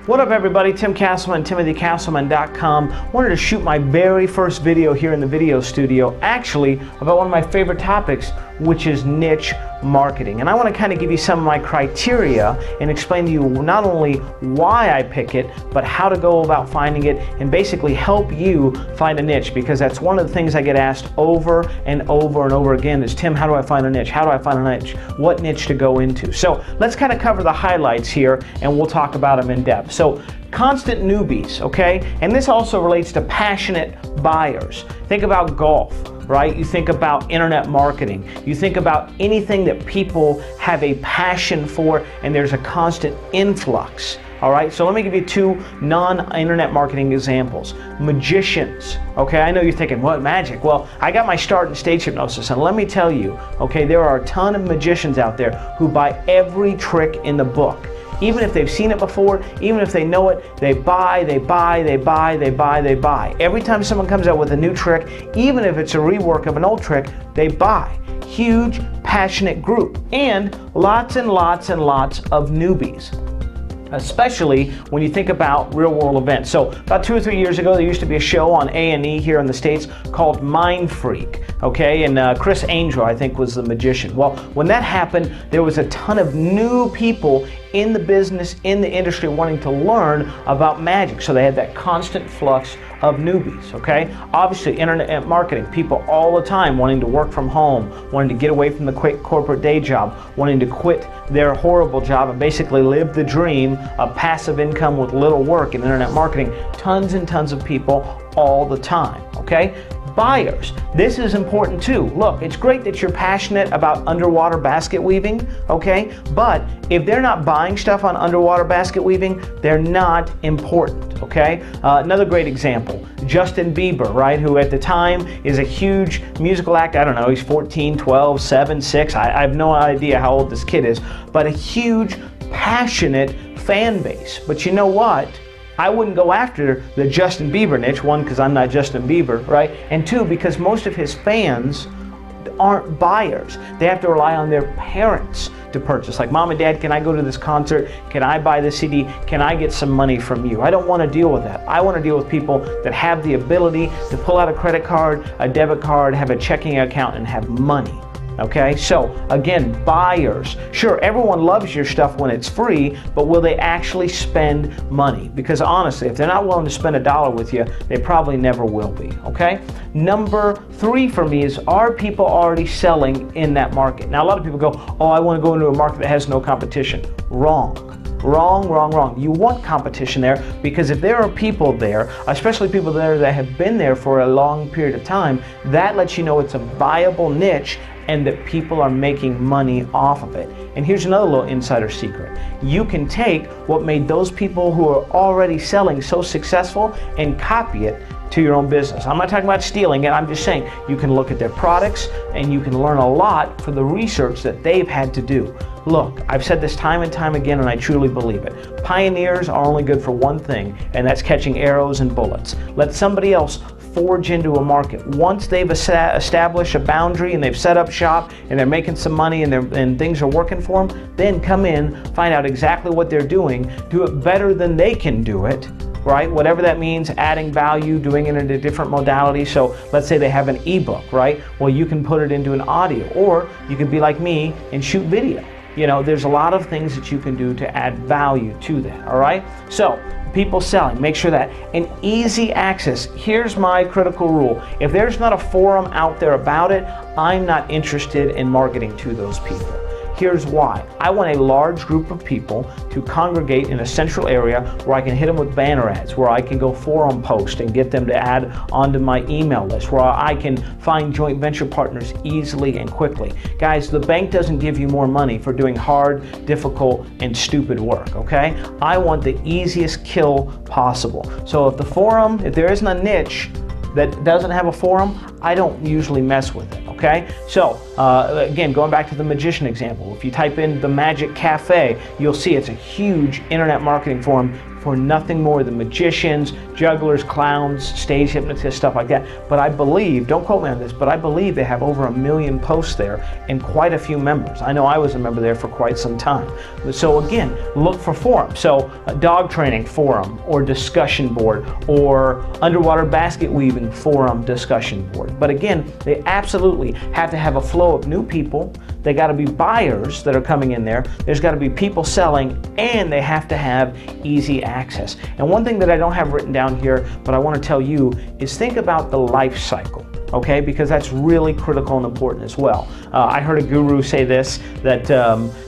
What up everybody, Tim Castleman, TimothyCastleman.com. Wanted to shoot my very first video here in the video studio, actually about one of my favorite topics, which is niche marketing. And I want to kind of give you some of my criteria and explain to you not only why I pick it, but how to go about finding it and basically help you find a niche, because that's one of the things I get asked over and over and over again is, Tim, how do I find a niche? How do I find a niche? What niche to go into? So let's kind of cover the highlights here and we'll talk about them in depth. So constant newbies, okay? And this also relates to passionate buyers. Think about golf, right? You think about internet marketing. You think about anything that people have a passion for and there's a constant influx. All right, so let me give you two non-internet marketing examples. Magicians, okay? I know you're thinking, what, magic? Well, I got my start in stage hypnosis, and let me tell you, okay, there are a ton of magicians out there who buy every trick in the book. Even if they've seen it before, even if they know it, they buy, they buy, they buy, they buy, they buy. Every time someone comes out with a new trick, even if it's a rework of an old trick, they buy. Huge, passionate group, and lots and lots and lots of newbies, especially when you think about real-world events. So about 2 or 3 years ago, there used to be a show on A&E here in the States called Mind Freak, okay? And Chris Angel, I think, was the magician. Well, when that happened, there was a ton of new people in the business, in the industry, wanting to learn about magic. So they had that constant flux of newbies, okay? Obviously, internet marketing, people all the time wanting to work from home, wanting to get away from the quick corporate day job, wanting to quit their horrible job and basically live the dream of passive income with little work in internet marketing. Tons and tons of people all the time, okay? Buyers, this is important too. Look, it's great that you're passionate about underwater basket weaving, okay? But if they're not buying stuff on underwater basket weaving, they're not important, okay? Another great example, Justin Bieber, right? Who at the time is a huge musical act. I don't know, he's 14, 12, 7, 6. I have no idea how old this kid is, but a huge, passionate fan base. But you know what? I wouldn't go after the Justin Bieber niche, one, because I'm not Justin Bieber, right? And two, because most of his fans aren't buyers. They have to rely on their parents to purchase. Like, Mom and Dad, can I go to this concert? Can I buy the CD? Can I get some money from you? I don't want to deal with that. I want to deal with people that have the ability to pull out a credit card, a debit card, have a checking account, and have money. Okay, so again, buyers. Sure, everyone loves your stuff when it's free, but will they actually spend money? Because honestly, if they're not willing to spend $1 with you, they probably never will be, okay? Number 3 for me is, are people already selling in that market? Now, a lot of people go, oh, I want to go into a market that has no competition. Wrong. Wrong, wrong, wrong. You want competition there, because if there are people there, especially people there that have been there for a long period of time, that lets you know it's a viable niche and that people are making money off of it. And here's another little insider secret. You can take what made those people who are already selling so successful and copy it to your own business. I'm not talking about stealing it, I'm just saying you can look at their products and you can learn a lot from the research that they've had to do. Look, I've said this time and time again, and I truly believe it. Pioneers are only good for one thing, and that's catching arrows and bullets. Let somebody else forge into a market. Once they've established a boundary and they've set up shop and they're making some money and things are working for them, then come in, find out exactly what they're doing, do it better than they can do it, right? Whatever that means, adding value, doing it in a different modality. So let's say they have an ebook, right? Well, you can put it into an audio, or you can be like me and shoot video. You know, there's a lot of things that you can do to add value to that, all right? So, people selling, make sure that an easy access. Here's my critical rule. If there's not a forum out there about it, I'm not interested in marketing to those people. Here's why. I want a large group of people to congregate in a central area where I can hit them with banner ads, where I can go forum post and get them to add onto my email list, where I can find joint venture partners easily and quickly. Guys, the bank doesn't give you more money for doing hard, difficult, and stupid work, okay? I want the easiest kill possible. So if there isn't a niche that doesn't have a forum, I don't usually mess with it, okay? So, again, going back to the magician example, if you type in the Magic Cafe, you'll see it's a huge internet marketing forum for nothing more than magicians, jugglers, clowns, stage hypnotists, stuff like that. But I believe, don't quote me on this, but I believe they have over 1 million posts there and quite a few members. I know I was a member there for quite some time. So again, look for forums. So a dog training forum or discussion board, or underwater basket weaving forum discussion board. But again, they absolutely have to have a flow of new people. They got to be buyers that are coming in there. There's got to be people selling, and they have to have easy access. And one thing that I don't have written down here, but I want to tell you, is think about the life cycle. Okay, because that's really critical and important as well. I heard a guru say this, that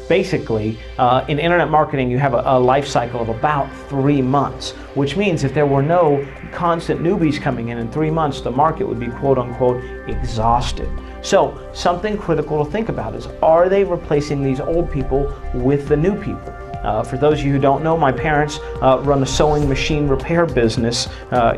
basically in internet marketing you have a life cycle of about 3 months, which means if there were no constant newbies coming in 3 months, the market would be quote unquote exhausted. So something critical to think about is, are they replacing these old people with the new people? For those of you who don't know, my parents run a sewing machine repair business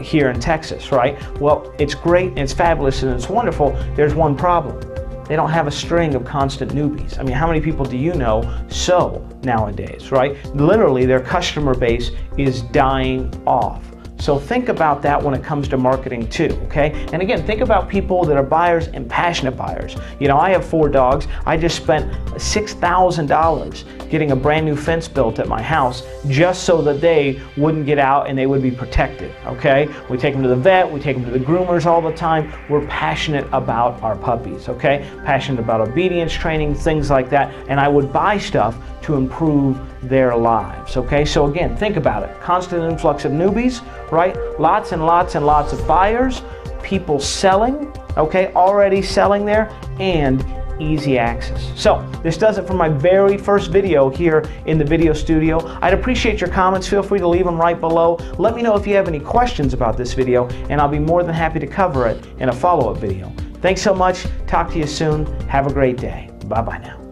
here in Texas, right? Well, it's great, and it's fabulous, and it's wonderful. There's one problem. They don't have a string of constant newbies. I mean, how many people do you know sew nowadays, right? Literally, their customer base is dying off. So think about that when it comes to marketing too, okay? And again, think about people that are buyers and passionate buyers. You know, I have 4 dogs. I just spent $6,000 getting a brand new fence built at my house just so that they wouldn't get out and they would be protected, okay? We take them to the vet, we take them to the groomers all the time. We're passionate about our puppies, okay? Passionate about obedience training, things like that. And I would buy stuff to improve their lives, okay? So again, think about it. Constant influx of newbies, right? Lots and lots and lots of buyers, people selling, okay? Already selling there, and easy access. So this does it for my very first video here in the video studio. I'd appreciate your comments. Feel free to leave them right below. Let me know if you have any questions about this video, and I'll be more than happy to cover it in a follow-up video. Thanks so much. Talk to you soon. Have a great day. Bye-bye now.